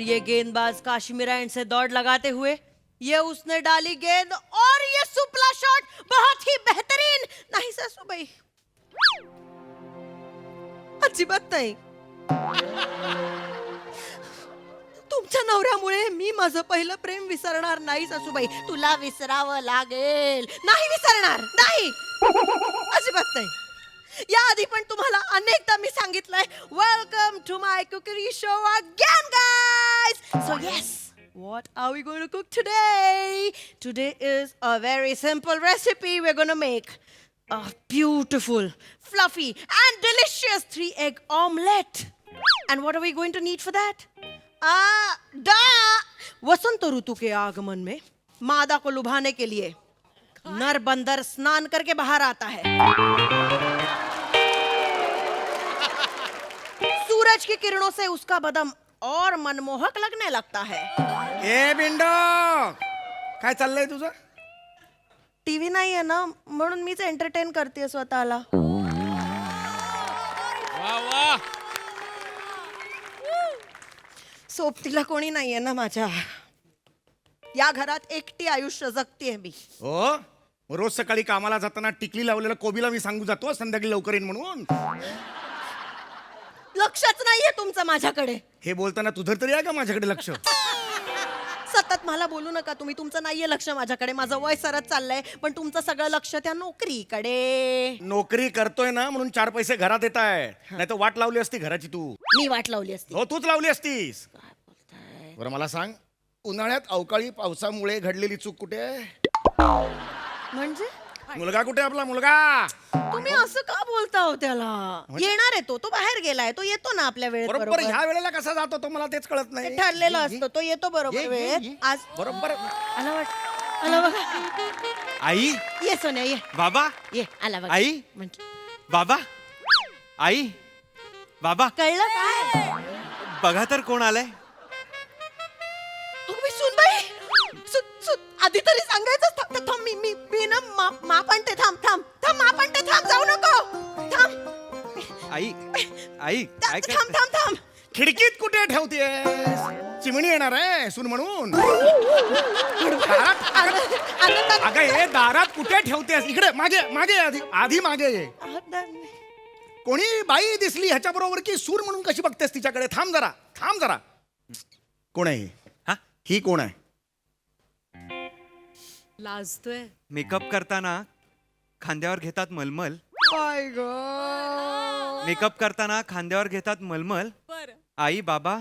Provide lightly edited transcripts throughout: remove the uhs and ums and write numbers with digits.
ये गेंदबाज काश्मीर एंड से दौड़ लगाते हुए ये उसने डाली गेंद और ये सुपला शॉट बहुत ही बेहतरीन. नाही सासूबाई, अजिबात नाही. तुमच्या नवऱ्यामुळे मी माझं पहिलं प्रेम विसरणार नाही सासूबाई. तुला विसरावं लागेल. नाही विसरणार, नाही, अजिबात नाही. याआधी पण तुम्हाला अनेकदा मी सांगितलंय, welcome to my cookery show again guys. So yes, what are we going to cook today? Today is a very simple recipe. We're going to make a beautiful, fluffy and delicious 3-egg omelette. And what are we going to need for that? वसंत ऋतु के आगमन में मादा को लुभाने के लिए नर बंदर स्नान करके बाहर आता है. सूरज की किरणों से उसका बदन और मनमोहक लगने लगता है. ए बिंडो, काय चाललंय तुझं? टीव्ही नाहीये ना, म्हणून मीच एंटरटेन करते स्वतःला. सोबतीला कोणी नाहीये ना माझ्या. या घरात एकटी आयुष्य जगतेय मी. हो, रोज सकाळी कामाला जाताना टिकली लावलेल्या कोबीला मी सांगू जातो संध्याकाळी लवकर येईन म्हणून. लक्षच नाहीये तुमचं माझ्याकडे. हे बोलताना तुझं तरी आहे का माझ्याकडे लक्ष? सतत मला बोलू नका तुम्ही. तुमचं नाहीये लक्ष माझ्याकडे. माझं वय सरत चाललंय, पण तुमचं सगळं लक्ष त्या नोकरीकडे. नोकरी करतोय ना म्हणून 4 पैसे घरात येत आहे, नाही तर वाट लावली असती घराची तू. मी वाट लावली असती. हो, तूच लावली असतीस. काय बोलताय? बरं मला सांग, उन्हाळ्यात अवकाळी पावसामुळे घडलेली चूक कुठे आहे? म्हणजे मुलगा कुठे आपला मुलगा? तुम्ही असं का बोलता हो त्याला? येणार आहे तो बाहेर गेलाय. तो येतो ना आपल्या वेळेत. बरोबर बरोबर ह्या वेळेला कसा जातो तो मला तेच कळत ते नाही. ठरलेलं असतं. तो येतो बरोबर वेळेत. आज बरोबर. आला बघा. आई, ये सोन्या ये. बाबा, ये आला बघा. आई, म्हणजे बाबा, आई, बाबा, कळलं काय? बघा तर कोण आलंय. अगं बाई, सुनबाई, आधी तरी सांगायचं. थांब, मी ना माप आणते. थांब, माप आणते. थांब, जाऊ नको. थांब, आई, आई, काय थांब, करते? थांब. खिडकीत कुठे ठेवतेय? चिमणी येणार आहे सून म्हणून. अगं हे दारात कुठे ठेवतेस? इकडे मागे आधी मागे ये. कोणी बाई दिसली ह्याच्या बरोबर की सून म्हणून कशी बघतेस तिच्याकडे? थांब जरा. कोण आहे? हा? ही कोण आहे? लाजतोय. मेकअप करताना खांद्यावर घेतात मलमल. काय ग? मेकअप करताना खांद्यावर घेतात मलमल. आई, बाबा,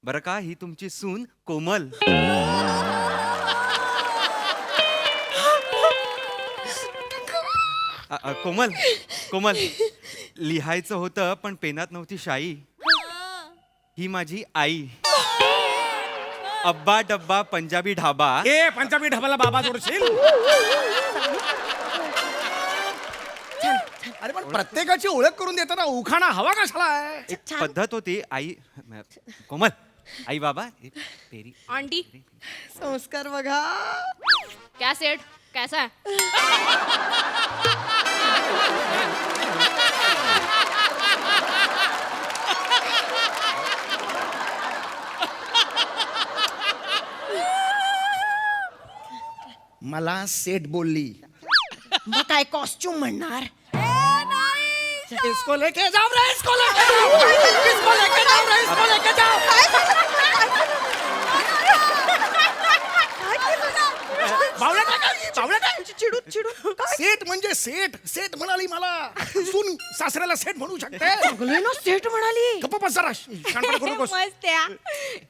बरं का, ही तुमची सून कोमल. कोमल, लिहायचं होतं पण पेनात नव्हती शाई. ही माझी आई. अब्बा डब्बा पंजाबी ढाबा. ए, पंजाबी ढाबाला बाबा जोडशील? अरे पण प्रत्येकाची ओळख करून देताना उखाणा हवा कशाला आहे? एक पद्धत होती. आई, कोमल, आई, बाबा, तेरी आंटी, संस्कार बघा. क्या सेठ, कैसा है? मला सेट बोलली. मग काय कॉस्ट्युम म्हणणार? इसको लेके जाओ रे, इसको लेके जाओ. चिडून काय? सेट म्हणजे सेट म्हणाली मला. सून सासऱ्याला सेट म्हणू शकते? सगळे ना सेठ म्हणाली. गप्प बस जरा, शानपणा करू नकोस. मस्त है हाँ?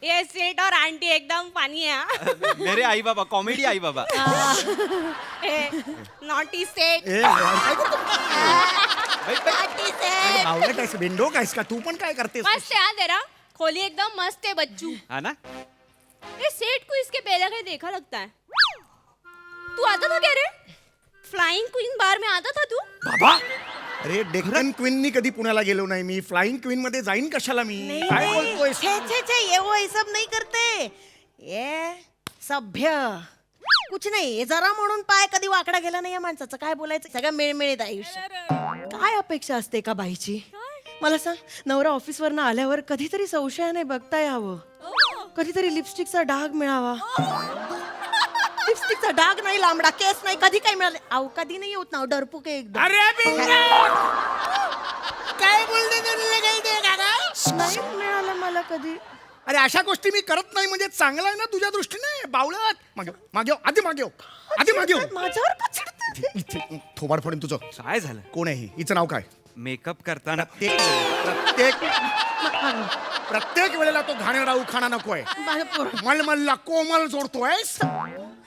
ये सेठ और आंटी एकदम फनी है हाँ? मेरे आई बाबा, कॉमेडी आई बाबा. नॉटी सेठ. ए, काय करतो? बावळट आहेस, बिंडो कायस का तू? पण काय करतेस? मस्त है हाँ तेरा. खोली एकदम मस्त है बच्चू. हा ना. ये सेठ को इसके पहले कहीं देखा लगता है. तू आता था क्या रे? फ्लाइंग क्वीन बार में आता था तू? बाबा, अरे डेक्कन क्वीननी कधी पुण्याला गेलो नाही मी. फ्लाइंग क्वीन मध्ये जाईन कशाला मी? काय बोलतोय? छे ये वो ये सब नहीं करते. ये सभ्य कुछ नाही. हे जरा म्हणून पाय कधी वाकडा गेला नाही या माणसाचं. काय बोलायचं? सगळं मिळमिळीत आयुष्य. काय अपेक्षा असते का बाईची? मला सांग, नवरा ऑफिसवरनं आल्यावर कधीतरी संशयाने बघता यावं. कधीतरी लिपस्टिकचा डाग मिळावा. लिपस्टिकचा डाग नाही, लांबडा केस नाही, कधी काही मिळाले. अहो कधी नाही होत ना, डरपूक आहे एकदम. अरे बिंगा! काय बोलते नाही मिळालं मला कधी. अरे अशा गोष्टी मी करत नाही म्हणजे चांगलं आहे ना तुझ्या दृष्टीने. बावळट मागे मागे आधी मागे आधी मागे माझ्यावर का चिडते? इथे थोबाड फोडेन तुझं. काय झालं? कोण आहे ही? हिचं नाव काय? मेकअप करताना प्रत्येक वेळेला तो घाणेरडा उखाणा नकोय. माझ्या पोरा- मलमलला कोमल जोडतोयस.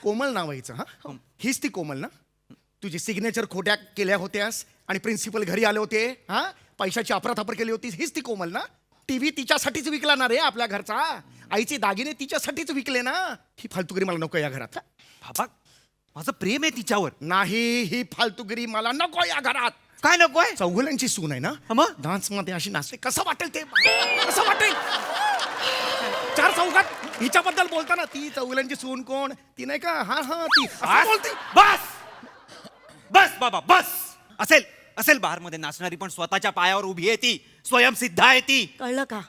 कोमल नाव आहे हिचं. हा हीच ती कोमल ना? तुझी सिग्नेचर खोट्या केल्या होत्यास आणि प्रिन्सिपल घरी आले होते. हा पैशाची अफरातफर केली होती. हीच ती कोमल ना? टीव्ही तिच्यासाठीच विकला ना रे आपल्या घरचा. आईचे दागिने तिच्यासाठीच विकले ना. ही फालतुगिरी मला नको या घरात. बाबा माझं प्रेम आहे तिच्यावर. नाही ही फालतुगिरी मला नको या घरात. काय नकोय? चौघुल्यांची सून आहे ना? मग? डान्स मध्ये अशी नाचते कसं वाटेल ते? कसं वाटेल? चार चौघात हिच्याबद्दल बोलताना ती चौघुल्यांची सून कोण? ती नाही का? हा हा ती असं बोलते. बस बस बाबा बस. असेल असेल बार मध्ये नाचणारी, पण स्वतःच्या पायावर उभी आहे ती. स्वयंसिद्ध आहे ती. कळलं का?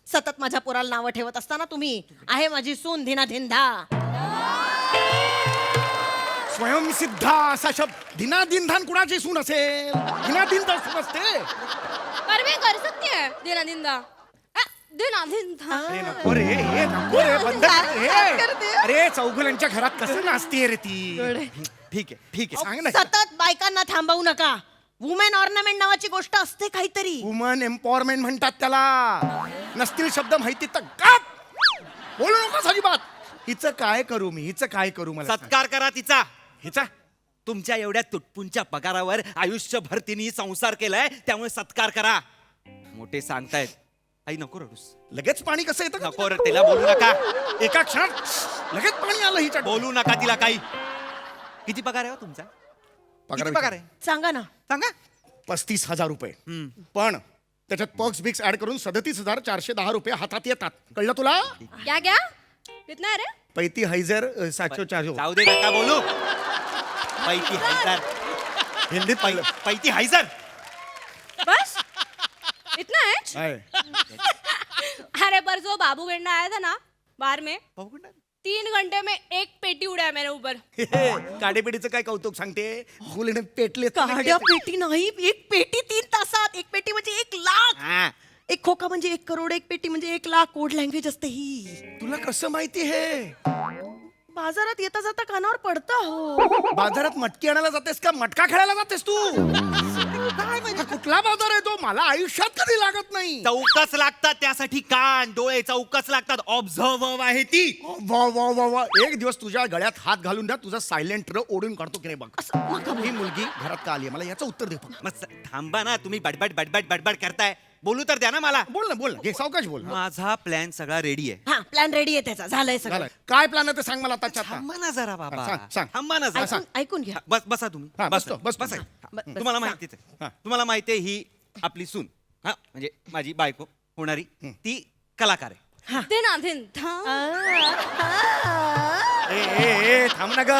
सतत माझ्या पोराला नावं ठेवत असताना तुम्ही आहे माझी सून धिना धिंदा. स्वयंसिद्ध असा शब्द. दिनादिनधान कुणाची सून असेल? दिनादिनधान सून असते. पर मैं कर सकती है देना दिंदा. देना दिंदा. अरे नको रे, हे नको रे, बंद कर रे. काय करते? अरे चौघुल्यांच्या घरात कसं नाचते रे ती? ठीक आहे ठीक आहे. सांग ना. सतत बायकांना थांबवू नका. वुमेन ऑर्नामेंट नावाची गोष्ट असते काहीतरी. वुमन एम्पॉवरमेंट म्हणतात त्याला. नसतील शब्द माहिती तर गप बोलू नकोस अजिबात. हिचं काय करू मी? हिचं काय करू मला सांग. सत्कार करा तिचा. हिचा तुमच्या एवढ्या तुटपुंच्या पगारावर आयुष्यभर तिने संसार केलाय, त्यामुळे सत्कार करा. मोठे सांगतायत. आई नको रडूस. लगेच पाणी कसं येतं? नको रे, तिला बोलू नका. एका क्षणात लगेच पाणी आलं हिच्या. बोलू नका तिला काही. किती पगार आहे हो तुमचा? किती पगार आहे सांगा ना. सांगा. 35,000 रुपये. पण त्याच्यात पक्स बिक्स ऍड करून 37,410 रुपये हातात येतात. कळलं तुला? क्या क्या कितना है रे? 35,000 704. जाऊ दे, नका बोलू. पैती हैजर. हिंदीत पाहिलं. पैती हैजर. बस इतना है? आहे. अरे पर जो बाबू गेंडा आया था ना बार में, 3 घंटे में 1 पेटी उड़ाया मेरे ऊपर. काडेपेटीचं काय कौतुक सांगते? फुल पेटले. काड्या पेटी नाही, एक पेटी 3 तासात. एक पेटी म्हणजे 1 लाख. हा. एक खोका म्हणजे 1 करोड. एक पेटी म्हणजे 1 लाख. कोड लँग्वेज असते ही. तुला कसं माहिती हे? बाजारात येता जाता कानावर पडता हो. बाजारात मटकी आणायला जातेस का मटका खेळायला जातेस तू? काय म्हणजे कुठला बाजार आहे तो? मला आयुष्यात कधी लागत नाही. चौकस लागतात त्यासाठी. कान डोळे चौकस लागतात. ऑब्झर्व आहे ती. वा वा वा वा. एक दिवस तुझ्या गळ्यात हात घालून द्या, तुझा सायलेंट ओढून काढतो की नाही बघ. ही मुलगी घरात का आली मला याचं उत्तर दे फक्त. मग थांबा ना, तुम्ही बडबड बडबड बडबड करताय. बोलू तर द्या ना मला. बोल ना घे सावकाश बोल. माझा प्लॅन सगळा रेडी आहे. हा प्लॅन रेडी आहे त्याचा. झालंय सगळं. झालं. काय प्लॅन आहे ते सांग मला त्याच्यात. थांबा ना जरा बाबा. सांग, सांग. थांबा ना जरा. ऐकून घ्या. बस बसा तुम्ही. हा, बस बसतो, बसतो. बसा. बस, तुम्हाला सांग. माहितीच आहे. हा. तुम्हाला माहिती आहे ही आपली सून. हा म्हणजे माझी बायको होणारी. ती कलाकार आहे. देना दिंदा. ए थांब ना ग.